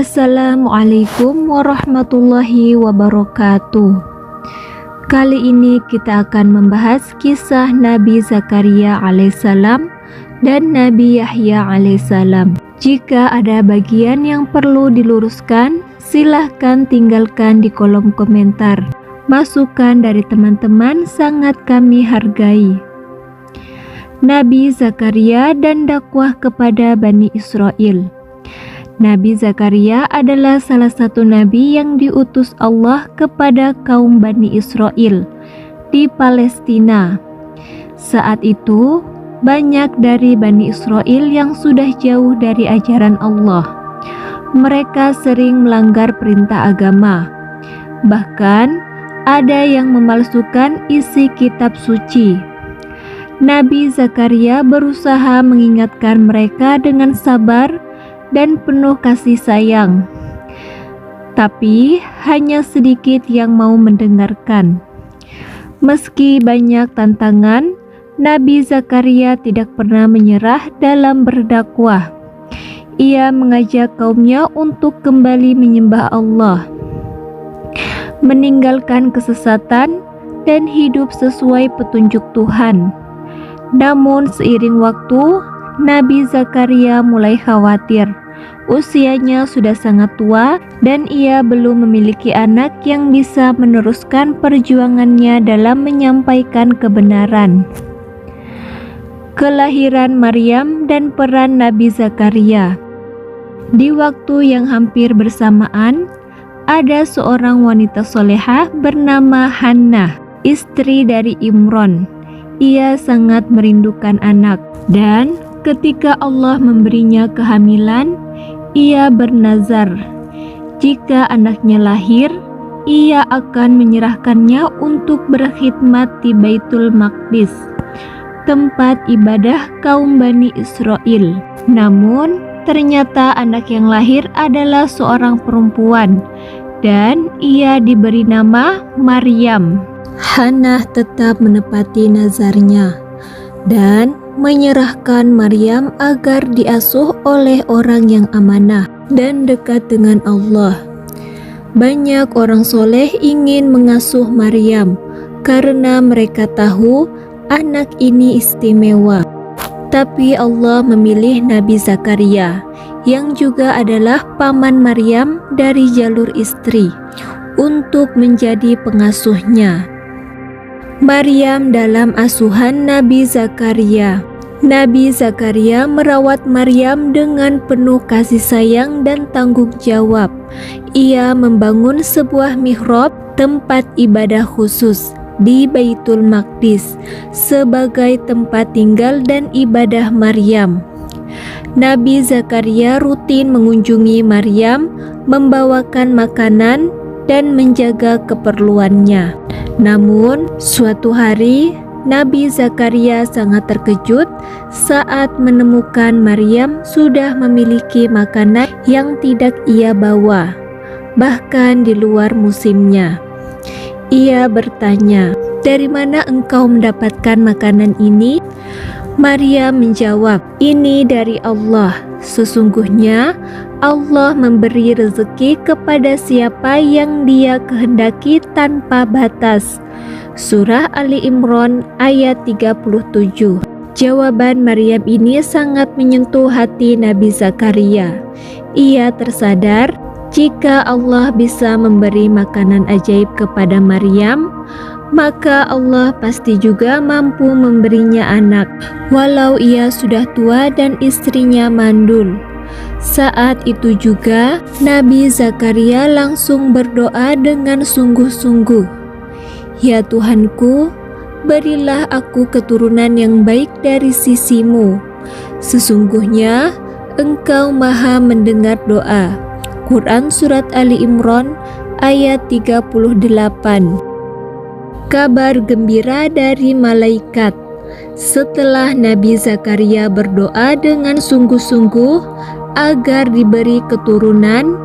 Assalamualaikum warahmatullahi wabarakatuh. Kali ini kita akan membahas kisah Nabi Zakaria alaihissalam dan Nabi Yahya alaihissalam. Jika ada bagian yang perlu diluruskan, silahkan tinggalkan di kolom komentar. Masukan dari teman-teman sangat kami hargai. Nabi Zakaria dan dakwah kepada Bani Israel. Nabi Zakaria adalah salah satu nabi yang diutus Allah kepada kaum Bani Israel di Palestina. Saat itu, banyak dari Bani Israel yang sudah jauh dari ajaran Allah. Mereka sering melanggar perintah agama. Bahkan, ada yang memalsukan isi kitab suci. Nabi Zakaria berusaha mengingatkan mereka dengan sabar dan penuh kasih sayang, tapi hanya sedikit yang mau mendengarkan. Meski banyak tantangan, Nabi Zakaria tidak pernah menyerah dalam berdakwah. Ia mengajak kaumnya untuk kembali menyembah Allah, meninggalkan kesesatan, dan hidup sesuai petunjuk Tuhan. Namun seiring waktu, Nabi Zakaria mulai khawatir. Usianya sudah sangat tua dan ia belum memiliki anak yang bisa meneruskan perjuangannya dalam menyampaikan kebenaran. Kelahiran Maryam dan peran Nabi Zakaria. Di waktu yang hampir bersamaan, ada seorang wanita solehah bernama Hannah, istri dari Imron. Ia sangat merindukan anak dan ketika Allah memberinya kehamilan, ia bernazar, jika anaknya lahir, ia akan menyerahkannya untuk berkhidmat di Baitul Maqdis, tempat ibadah kaum Bani Israel. Namun, ternyata anak yang lahir adalah seorang perempuan, dan ia diberi nama Maryam. Hannah tetap menepati nazarnya dan menyerahkan Maryam agar diasuh oleh orang yang amanah dan dekat dengan Allah. Banyak orang soleh ingin mengasuh Maryam karena mereka tahu anak ini istimewa. Tapi Allah memilih Nabi Zakaria yang juga adalah paman Maryam dari jalur istri untuk menjadi pengasuhnya. Maryam dalam asuhan Nabi Zakaria. Nabi Zakaria merawat Maryam dengan penuh kasih sayang dan tanggung jawab. Ia membangun sebuah mihrab, tempat ibadah khusus di Baitul Maqdis sebagai tempat tinggal dan ibadah Maryam. Nabi Zakaria rutin mengunjungi Maryam, membawakan makanan dan menjaga keperluannya. Namun, suatu hari Nabi Zakaria sangat terkejut saat menemukan Maryam sudah memiliki makanan yang tidak ia bawa, bahkan di luar musimnya. Ia bertanya, "Dari mana engkau mendapatkan makanan ini?" Maryam menjawab, "Ini dari Allah. Sesungguhnya Allah memberi rezeki kepada siapa yang Dia kehendaki tanpa batas." Surah Ali Imran ayat 37. Jawaban Maryam ini sangat menyentuh hati Nabi Zakaria. Ia tersadar jika Allah bisa memberi makanan ajaib kepada Maryam, maka Allah pasti juga mampu memberinya anak, walau ia sudah tua dan istrinya mandul. Saat itu juga Nabi Zakaria langsung berdoa dengan sungguh-sungguh, "Ya Tuhanku, berilah aku keturunan yang baik dari sisi-Mu. Sesungguhnya Engkau Maha mendengar doa." Quran Surat Ali Imran ayat 38. Kabar gembira dari malaikat. Setelah Nabi Zakaria berdoa dengan sungguh-sungguh agar diberi keturunan,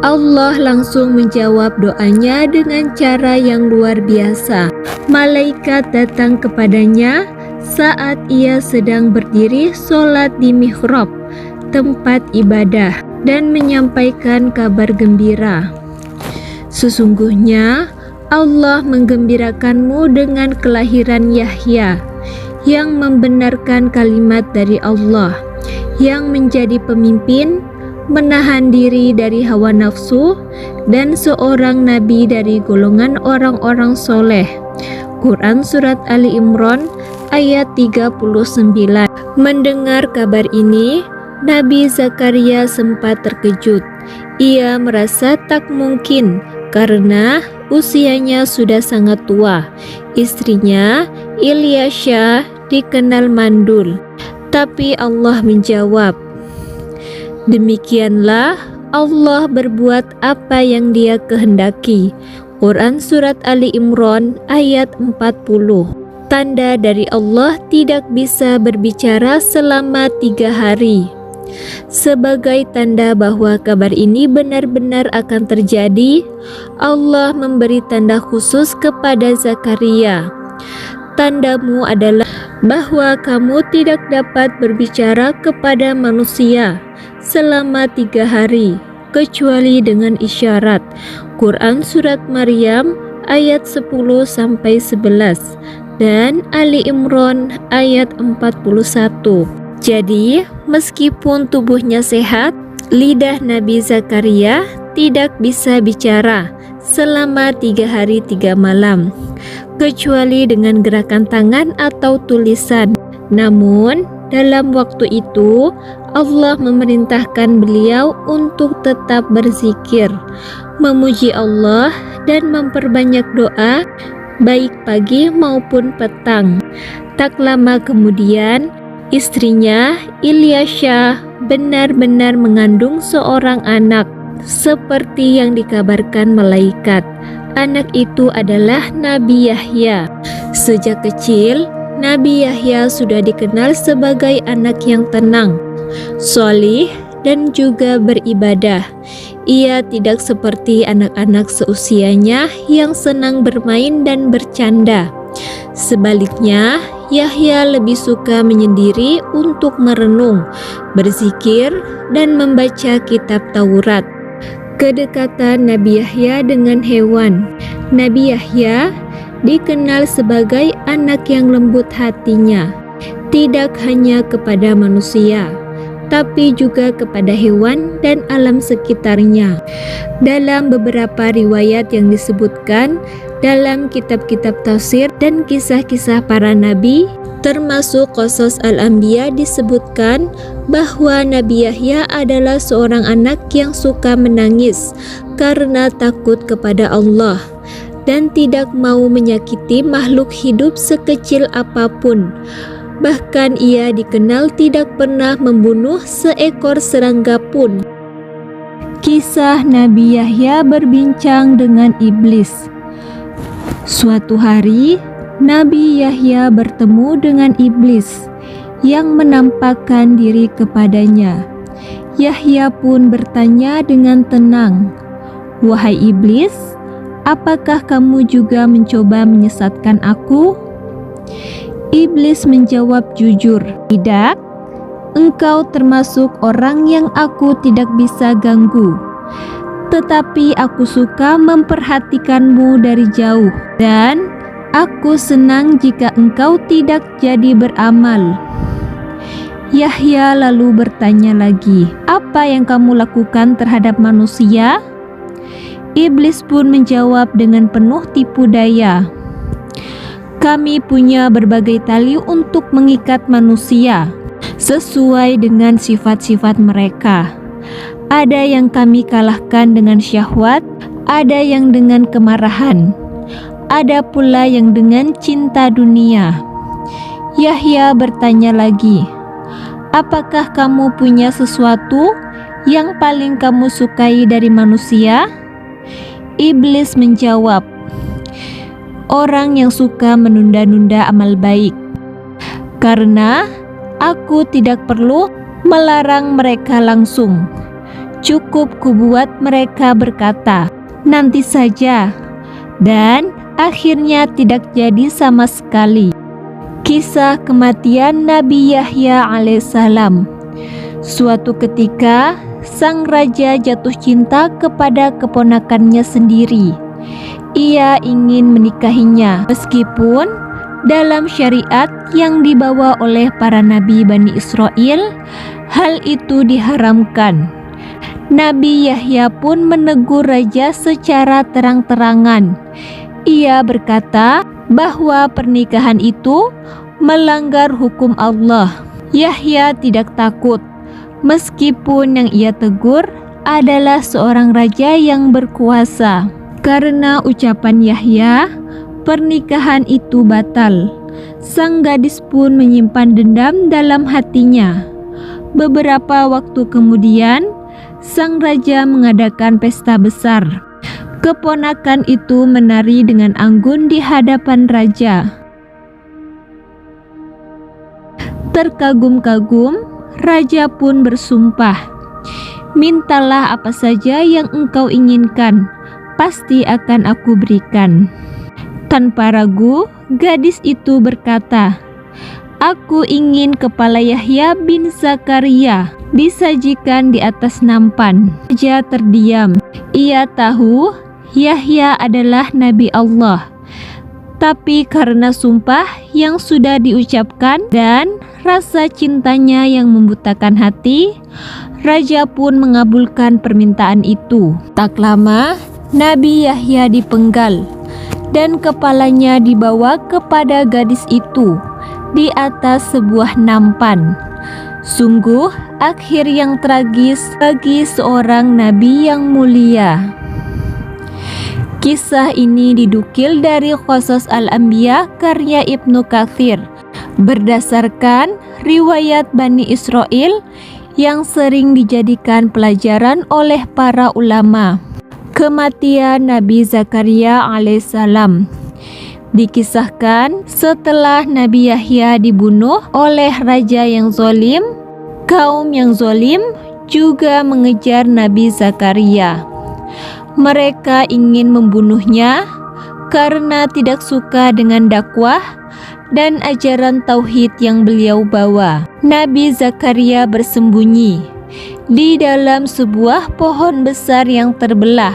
Allah langsung menjawab doanya dengan cara yang luar biasa. Malaikat datang kepadanya saat ia sedang berdiri sholat di mihrab, tempat ibadah. dan menyampaikan kabar gembira. Sesungguhnya Allah menggembirakanmu dengan kelahiran Yahya yang membenarkan kalimat dari Allah, yang menjadi pemimpin, menahan diri dari hawa nafsu, dan seorang nabi dari golongan orang-orang soleh. Quran Surat Ali Imran ayat 39. Mendengar kabar ini, Nabi Zakaria sempat terkejut. Ia merasa tak mungkin karena usianya sudah sangat tua. Istrinya, Ilyasya, dikenal mandul. Tapi Allah menjawab, demikianlah Allah berbuat apa yang Dia kehendaki. Quran Surat Ali Imran ayat 40. Tanda dari Allah tidak bisa berbicara selama 3 hari. Sebagai tanda bahwa kabar ini benar-benar akan terjadi, Allah memberi tanda khusus kepada Zakaria. Tandamu adalah bahwa kamu tidak dapat berbicara kepada manusia selama 3 hari, kecuali dengan isyarat. Quran Surat Maryam ayat 10-11 dan Ali Imran ayat 41. Jadi, meskipun tubuhnya sehat, lidah Nabi Zakaria tidak bisa bicara selama 3 hari 3 malam, kecuali dengan gerakan tangan atau tulisan. Namun, dalam waktu itu, Allah memerintahkan beliau untuk tetap berzikir, memuji Allah, dan memperbanyak doa, baik pagi maupun petang. Tak lama kemudian, istrinya, Ilyasya, benar-benar mengandung seorang anak, seperti yang dikabarkan malaikat. Anak itu adalah Nabi Yahya. Sejak kecil, Nabi Yahya sudah dikenal sebagai anak yang tenang, solih, dan juga beribadah. Ia tidak seperti anak-anak seusianya yang senang bermain dan bercanda. Sebaliknya, Yahya lebih suka menyendiri untuk merenung, berzikir, dan membaca kitab Taurat. Kedekatan Nabi Yahya dengan hewan. Nabi Yahya dikenal sebagai anak yang lembut hatinya, tidak hanya kepada manusia, tapi juga kepada hewan dan alam sekitarnya. Dalam beberapa riwayat yang disebutkan dalam kitab-kitab tafsir dan kisah-kisah para nabi, termasuk Qasas Al-Anbiya, disebutkan bahwa Nabi Yahya adalah seorang anak yang suka menangis karena takut kepada Allah dan tidak mau menyakiti makhluk hidup sekecil apapun. Bahkan ia dikenal tidak pernah membunuh seekor serangga pun. Kisah Nabi Yahya berbincang dengan iblis. Suatu hari, Nabi Yahya bertemu dengan iblis yang menampakkan diri kepadanya. Yahya pun bertanya dengan tenang, "Wahai iblis, apakah kamu juga mencoba menyesatkan aku?" Iblis menjawab jujur, "Tidak, engkau termasuk orang yang aku tidak bisa ganggu. Tetapi aku suka memperhatikanmu dari jauh, dan aku senang jika engkau tidak jadi beramal." Yahya lalu bertanya lagi, "Apa yang kamu lakukan terhadap manusia?" Iblis pun menjawab dengan penuh tipu daya, "Kami punya berbagai tali untuk mengikat manusia sesuai dengan sifat-sifat mereka. Ada yang kami kalahkan dengan syahwat, ada yang dengan kemarahan, ada pula yang dengan cinta dunia." Yahya bertanya lagi, "Apakah kamu punya sesuatu yang paling kamu sukai dari manusia?" Iblis menjawab, "Orang yang suka menunda-nunda amal baik, karena aku tidak perlu melarang mereka langsung. Cukup kubuat mereka berkata, 'Nanti saja,' dan akhirnya tidak jadi sama sekali." Kisah kematian Nabi Yahya alaihissalam. Suatu ketika, sang raja jatuh cinta kepada keponakannya sendiri. Ia ingin menikahinya, meskipun dalam syariat yang dibawa oleh para nabi Bani Israel, hal itu diharamkan. Nabi Yahya pun menegur raja secara terang-terangan. Ia berkata bahwa pernikahan itu melanggar hukum Allah. Yahya tidak takut, meskipun yang ia tegur adalah seorang raja yang berkuasa. Karena ucapan Yahya, pernikahan itu batal. Sang gadis pun menyimpan dendam dalam hatinya. Beberapa waktu kemudian, sang raja mengadakan pesta besar. Keponakan itu menari dengan anggun di hadapan raja. Terkagum-kagum, raja pun bersumpah, "Mintalah apa saja yang engkau inginkan, pasti akan aku berikan." Tanpa ragu, gadis itu berkata, "Aku ingin kepala Yahya bin Zakaria disajikan di atas nampan." Raja terdiam. Ia tahu Yahya adalah Nabi Allah. Tapi karena sumpah yang sudah diucapkan dan rasa cintanya yang membutakan hati, raja pun mengabulkan permintaan itu. Tak lama, Nabi Yahya dipenggal dan kepalanya dibawa kepada gadis itu di atas sebuah nampan. Sungguh akhir yang tragis bagi seorang nabi yang mulia. Kisah ini didukil dari Qasas Al-Anbiya karya Ibnu Katsir berdasarkan riwayat Bani Israel yang sering dijadikan pelajaran oleh para ulama. Kematian Nabi Zakaria alaihissalam dikisahkan setelah Nabi Yahya dibunuh oleh raja yang zalim. Kaum yang zalim juga mengejar Nabi Zakaria. Mereka ingin membunuhnya karena tidak suka dengan dakwah dan ajaran tauhid yang beliau bawa. Nabi Zakaria bersembunyi di dalam sebuah pohon besar yang terbelah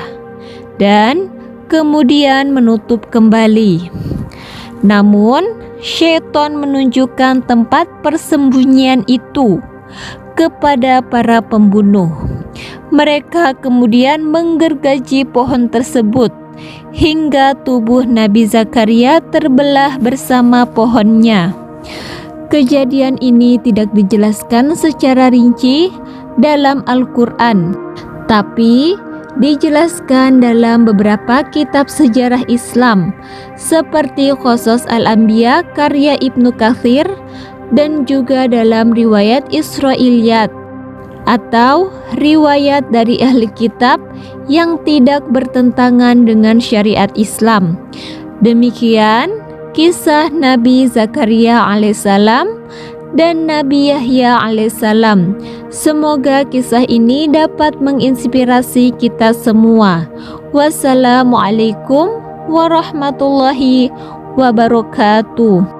dan kemudian menutup kembali. Namun, syaitan menunjukkan tempat persembunyian itu kepada para pembunuh. Mereka kemudian menggergaji pohon tersebut hingga tubuh Nabi Zakaria terbelah bersama pohonnya. Kejadian ini tidak dijelaskan secara rinci dalam Al-Quran, tapi dijelaskan dalam beberapa kitab sejarah Islam seperti Qasas Al-Anbiya karya Ibnu Katsir dan juga dalam riwayat Israiliyat atau riwayat dari ahli kitab yang tidak bertentangan dengan syariat Islam. Demikian kisah Nabi Zakaria alaihissalam dan Nabi Yahya alaihissalam. Semoga kisah ini dapat menginspirasi kita semua. Wassalamualaikum warahmatullahi wabarakatuh.